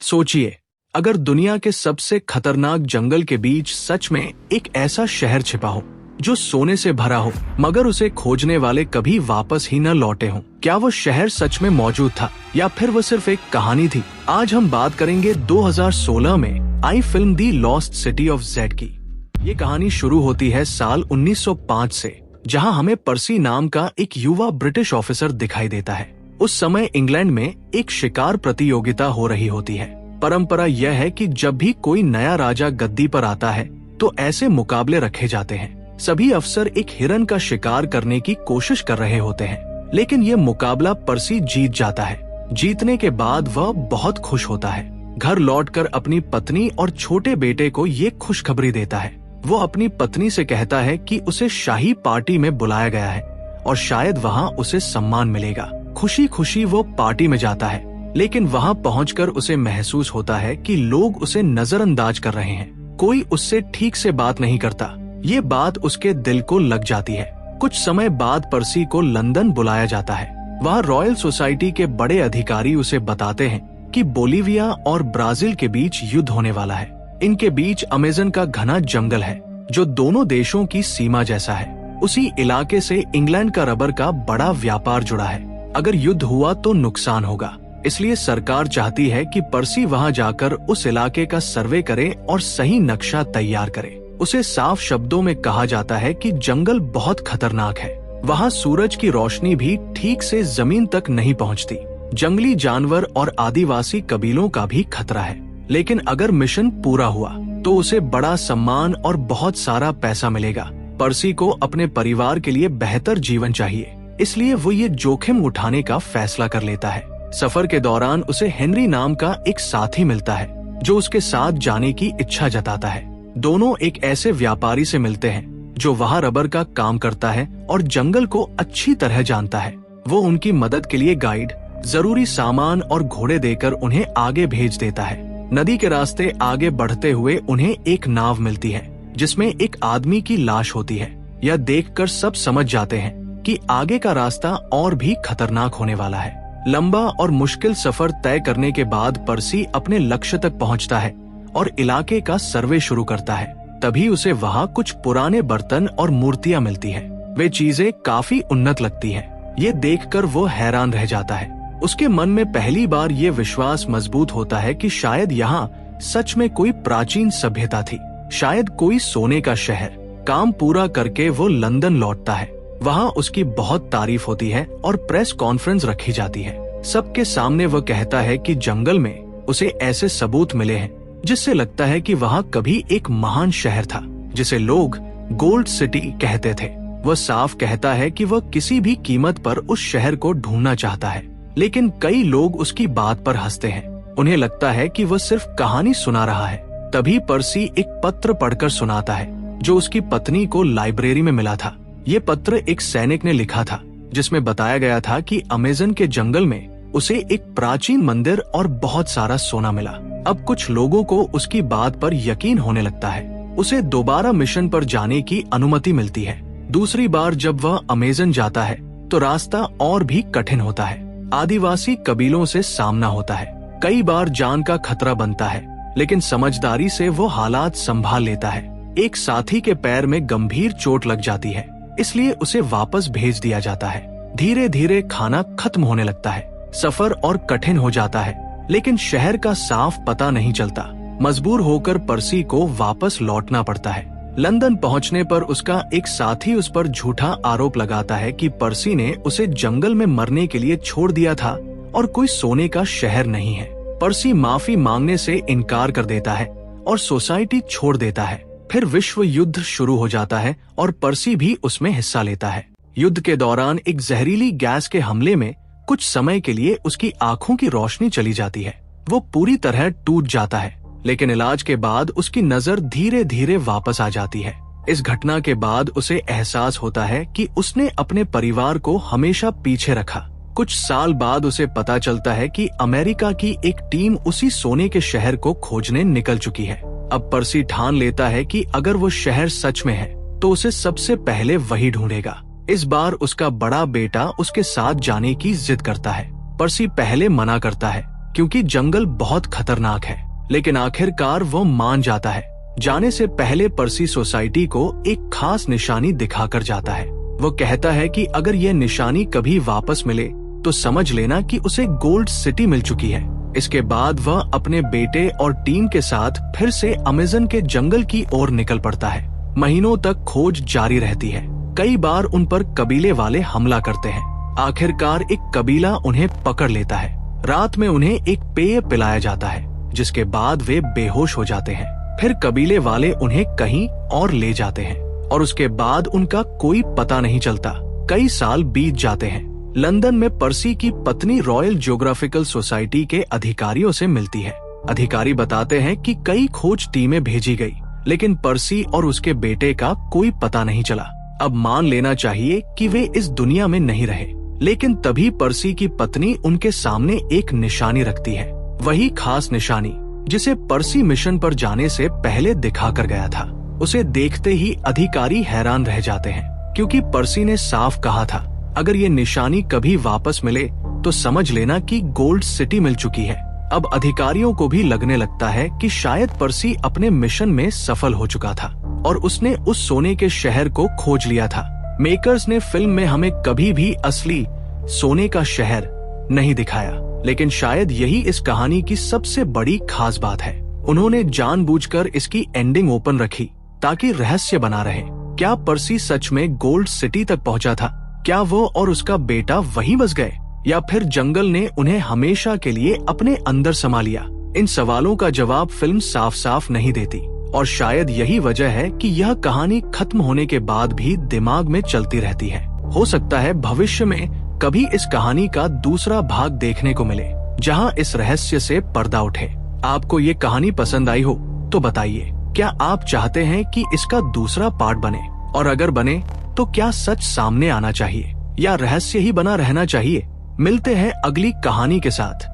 सोचिए, अगर दुनिया के सबसे खतरनाक जंगल के बीच सच में एक ऐसा शहर छिपा हो जो सोने से भरा हो, मगर उसे खोजने वाले कभी वापस ही न लौटे हों। क्या वो शहर सच में मौजूद था या फिर वो सिर्फ एक कहानी थी? आज हम बात करेंगे 2016 में आई film the lost city of Z की। ये कहानी शुरू होती है साल 1905 से, जहां हमें पर्सी नाम का एक युवा ब्रिटिश ऑफिसर दिखाई देता है। उस समय इंग्लैंड में एक शिकार प्रतियोगिता हो रही होती है। परंपरा यह है कि जब भी कोई नया राजा गद्दी पर आता है तो ऐसे मुकाबले रखे जाते हैं। सभी अफसर एक हिरन का शिकार करने की कोशिश कर रहे होते हैं, लेकिन ये मुकाबला पर्सी जीत जाता है। जीतने के बाद वह बहुत खुश होता है। घर लौटकर अपनी पत्नी और छोटे बेटे को ये खुशखबरी देता है। वो अपनी पत्नी से कहता है कि उसे शाही पार्टी में बुलाया गया है और शायद वहाँ उसे सम्मान मिलेगा। खुशी खुशी वो पार्टी में जाता है, लेकिन वहाँ पहुंचकर उसे महसूस होता है कि लोग उसे नजरअंदाज कर रहे हैं। कोई उससे ठीक से बात नहीं करता। ये बात उसके दिल को लग जाती है। कुछ समय बाद पर्सी को लंदन बुलाया जाता है। वहाँ रॉयल सोसाइटी के बड़े अधिकारी उसे बताते हैं कि बोलीविया और ब्राजील के बीच युद्ध होने वाला है। इनके बीच अमेजन का घना जंगल है जो दोनों देशों की सीमा जैसा है। उसी इलाके से इंग्लैंड का रबर का बड़ा व्यापार जुड़ा है। अगर युद्ध हुआ तो नुकसान होगा, इसलिए सरकार चाहती है कि पर्सी वहां जाकर उस इलाके का सर्वे करे और सही नक्शा तैयार करे। उसे साफ शब्दों में कहा जाता है कि जंगल बहुत खतरनाक है। वहां सूरज की रोशनी भी ठीक से जमीन तक नहीं पहुंचती। जंगली जानवर और आदिवासी कबीलों का भी खतरा है। लेकिन अगर मिशन पूरा हुआ तो उसे बड़ा सम्मान और बहुत सारा पैसा मिलेगा। पर्सी को अपने परिवार के लिए बेहतर जीवन चाहिए, इसलिए वो ये जोखिम उठाने का फैसला कर लेता है। सफर के दौरान उसे हेनरी नाम का एक साथी मिलता है जो उसके साथ जाने की इच्छा जताता है। दोनों एक ऐसे व्यापारी से मिलते हैं जो वहाँ रबर का काम करता है और जंगल को अच्छी तरह जानता है। वो उनकी मदद के लिए गाइड, जरूरी सामान और घोड़े देकर उन्हें आगे भेज देता है। नदी के रास्ते आगे बढ़ते हुए उन्हें एक नाव मिलती है जिसमें एक आदमी की लाश होती है। यह देखकर सब समझ जाते हैं कि आगे का रास्ता और भी खतरनाक होने वाला है। लंबा और मुश्किल सफर तय करने के बाद पर्सी अपने लक्ष्य तक पहुंचता है और इलाके का सर्वे शुरू करता है। तभी उसे वहां कुछ पुराने बर्तन और मूर्तियां मिलती है। वे चीजें काफी उन्नत लगती हैं। ये देखकर वो हैरान रह जाता है। उसके मन में पहली बार ये विश्वास मजबूत होता है कि शायद यहाँ सच में कोई प्राचीन सभ्यता थी, शायद कोई सोने का शहर। काम पूरा करके वो लंदन लौटता है। वहाँ उसकी बहुत तारीफ होती है और प्रेस कॉन्फ्रेंस रखी जाती है। सबके सामने वह कहता है कि जंगल में उसे ऐसे सबूत मिले हैं जिससे लगता है कि वहाँ कभी एक महान शहर था जिसे लोग गोल्ड सिटी कहते थे। वह साफ कहता है कि वह किसी भी कीमत पर उस शहर को ढूंढना चाहता है, लेकिन कई लोग उसकी बात पर हंसते हैं। उन्हें लगता है कि वह सिर्फ कहानी सुना रहा है। तभी पर्सी एक पत्र पढ़कर सुनाता है जो उसकी पत्नी को लाइब्रेरी में मिला था। ये पत्र एक सैनिक ने लिखा था जिसमें बताया गया था कि अमेजन के जंगल में उसे एक प्राचीन मंदिर और बहुत सारा सोना मिला। अब कुछ लोगों को उसकी बात पर यकीन होने लगता है। उसे दोबारा मिशन पर जाने की अनुमति मिलती है। दूसरी बार जब वह अमेजन जाता है तो रास्ता और भी कठिन होता है। आदिवासी कबीलों से सामना होता है। कई बार जान का खतरा बनता है, लेकिन समझदारी से वो हालात संभाल लेता है। एक साथी के पैर में गंभीर चोट लग जाती है, इसलिए उसे वापस भेज दिया जाता है। धीरे धीरे खाना खत्म होने लगता है। सफर और कठिन हो जाता है, लेकिन शहर का साफ पता नहीं चलता। मजबूर होकर पर्सी को वापस लौटना पड़ता है। लंदन पहुंचने पर उसका एक साथी उस पर झूठा आरोप लगाता है कि पर्सी ने उसे जंगल में मरने के लिए छोड़ दिया था और कोई सोने का शहर नहीं है। पर्सी माफी मांगने से इनकार कर देता है और सोसाइटी छोड़ देता है। फिर विश्व युद्ध शुरू हो जाता है और पर्सी भी उसमें हिस्सा लेता है। युद्ध के दौरान एक जहरीली गैस के हमले में कुछ समय के लिए उसकी आंखों की रोशनी चली जाती है। वो पूरी तरह टूट जाता है, लेकिन इलाज के बाद उसकी नजर धीरे धीरे वापस आ जाती है। इस घटना के बाद उसे एहसास होता है कि उसने अपने परिवार को हमेशा पीछे रखा। कुछ साल बाद उसे पता चलता है कि अमेरिका की एक टीम उसी सोने के शहर को खोजने निकल चुकी है। अब पर्सी ठान लेता है कि अगर वो शहर सच में है तो उसे सबसे पहले वही ढूंढेगा। इस बार उसका बड़ा बेटा उसके साथ जाने की जिद करता है। पर्सी पहले मना करता है क्योंकि जंगल बहुत खतरनाक है। लेकिन आखिरकार वो मान जाता है। जाने से पहले पर्सी सोसाइटी को एक खास निशानी दिखाकर जाता है। वो कहता है कि अगर यह निशानी कभी वापस मिले तो समझ लेना कि उसे गोल्ड सिटी मिल चुकी है। इसके बाद वह अपने बेटे और टीम के साथ फिर से अमेज़न के जंगल की ओर निकल पड़ता है। महीनों तक खोज जारी रहती है। कई बार उन पर कबीले वाले हमला करते हैं। आखिरकार एक कबीला उन्हें पकड़ लेता है। रात में उन्हें एक पेय पिलाया जाता है, जिसके बाद वे बेहोश हो जाते हैं। फिर कबीले वाले उन्हें कहीं और ले जाते हैं और उसके बाद उनका कोई पता नहीं चलता। कई साल बीत जाते हैं। लंदन में पर्सी की पत्नी रॉयल जियोग्राफिकल सोसाइटी के अधिकारियों से मिलती है। अधिकारी बताते हैं कि कई खोज टीमें भेजी गई, लेकिन पर्सी और उसके बेटे का कोई पता नहीं चला। अब मान लेना चाहिए कि वे इस दुनिया में नहीं रहे। लेकिन तभी पर्सी की पत्नी उनके सामने एक निशानी रखती है, वही खास निशानी जिसे पर्सी मिशन पर जाने से पहले दिखा कर गया था। उसे देखते ही अधिकारी हैरान रह जाते हैं, क्योंकि पर्सी ने साफ कहा था, अगर ये निशानी कभी वापस मिले तो समझ लेना कि गोल्ड सिटी मिल चुकी है। अब अधिकारियों को भी लगने लगता है कि शायद पर्सी अपने मिशन में सफल हो चुका था और उसने उस सोने के शहर को खोज लिया था। मेकर्स ने फिल्म में हमें कभी भी असली सोने का शहर नहीं दिखाया, लेकिन शायद यही इस कहानी की सबसे बड़ी खास बात है। उन्होंने जानबूझकर इसकी एंडिंग ओपन रखी ताकि रहस्य बना रहे। क्या पर्सी सच में गोल्ड सिटी तक पहुंचा था? क्या वो और उसका बेटा वहीं बस गए, या फिर जंगल ने उन्हें हमेशा के लिए अपने अंदर समा लिया? इन सवालों का जवाब फिल्म साफ साफ नहीं देती, और शायद यही वजह है कि यह कहानी खत्म होने के बाद भी दिमाग में चलती रहती है। हो सकता है भविष्य में कभी इस कहानी का दूसरा भाग देखने को मिले, जहां इस रहस्य से पर्दा उठे। आपको ये कहानी पसंद आई हो तो बताइए, क्या आप चाहते हैं कि इसका दूसरा पार्ट बने? और अगर बने तो क्या सच सामने आना चाहिए या रहस्य ही बना रहना चाहिए? मिलते हैं अगली कहानी के साथ।